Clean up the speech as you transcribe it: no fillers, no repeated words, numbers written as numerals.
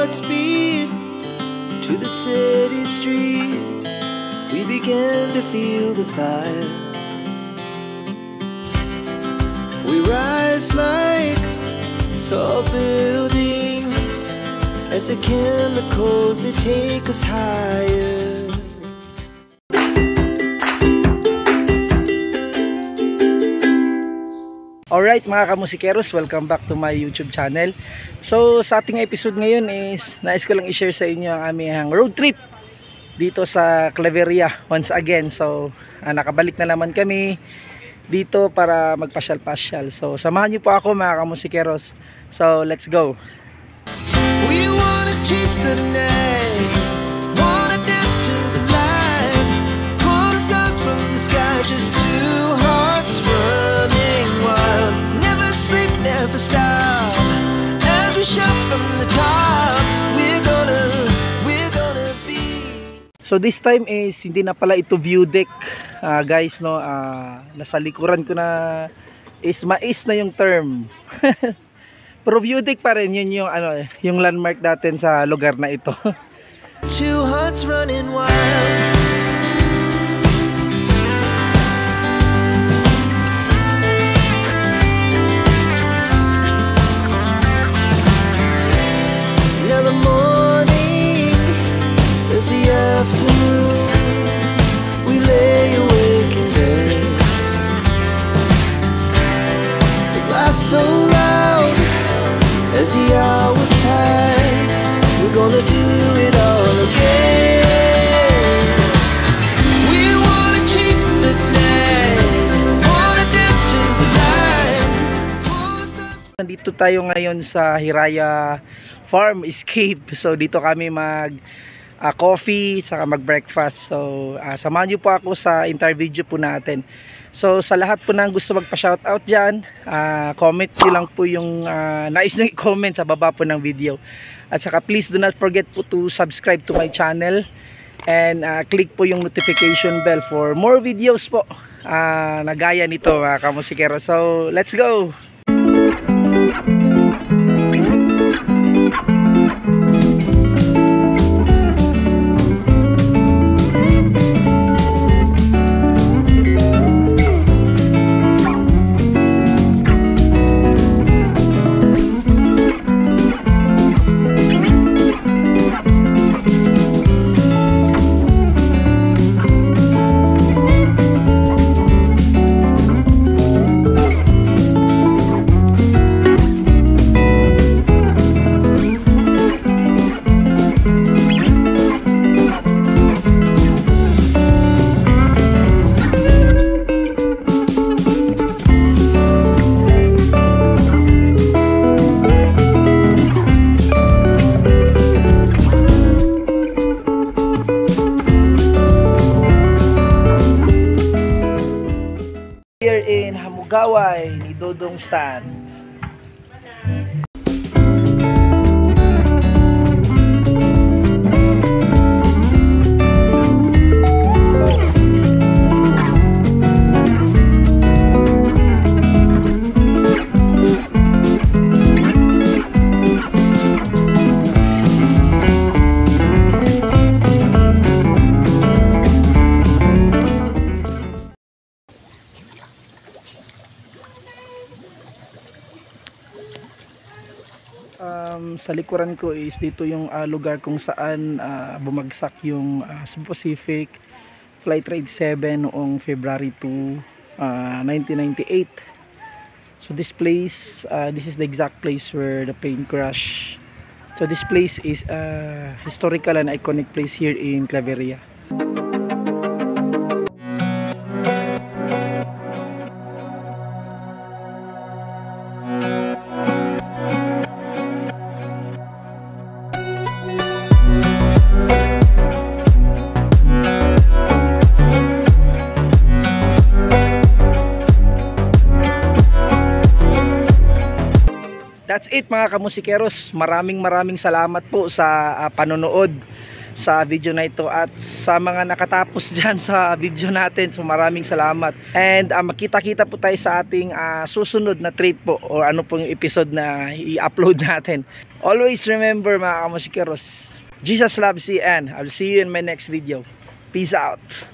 hearts beat to the city streets. We began to feel the fire. We rise like tall buildings as the chemicals, they take us higher. Alright mga kamusikeros, welcome back to my YouTube channel. So sa ating episode ngayon is nais ko lang i-share sa inyo ang aming road trip dito sa Claveria once again. So nakabalik na naman kami dito para magpasyal-pasyal. So samahan niyo po ako mga kamusikeros. So let's go. We wanna chase the night, wanna dance to the light, pull stars from the sky, just two hearts running wild. Never sleep, never stop, as we shout from the top. We're gonna be. So this time is hindi na pala ito view deck, guys, no. Nasa likuran ko na is mais na yung term. Pero view deck pa rin, yun yung yung landmark natin sa lugar na ito. Two hearts running wild. Now the morning is the afternoon. We lay awake in bed. It lasts so loud as the hours pass. We're gonna do it all again. We wanna chase the night, wanna dance to the light. Nandito tayo ngayon sa Hiraya Farm Escape. So dito kami mag coffee saka mag breakfast. So samahan niyo po ako sa interview po natin. So sa lahat po ng gusto magpa-shoutout dyan, comment nyo lang po yung nais nyo i-comment sa baba po ng video. At saka please do not forget po to subscribe to my channel and click po yung notification bell for more videos po na gaya nito mga kamusikero. So let's go! Here in Hamugaway ni Dodong Stan. Sa likuran ko is dito yung lugar kung saan bumagsak yung Cebu Pacific Flight Rate 7 noong February 2, 1998. So this place, this is the exact place where the plane crashed. So this place is a historical and iconic place here in Claveria. That's it mga kamusikeros. Maraming salamat po sa panonood sa video na ito at sa mga nakatapos dyan sa video natin. So maraming salamat. And makita-kita po tayo sa ating susunod na trip po o ano pong episode na i-upload natin. Always remember mga kamusikeros, Jesus loves you and I'll see you in my next video. Peace out.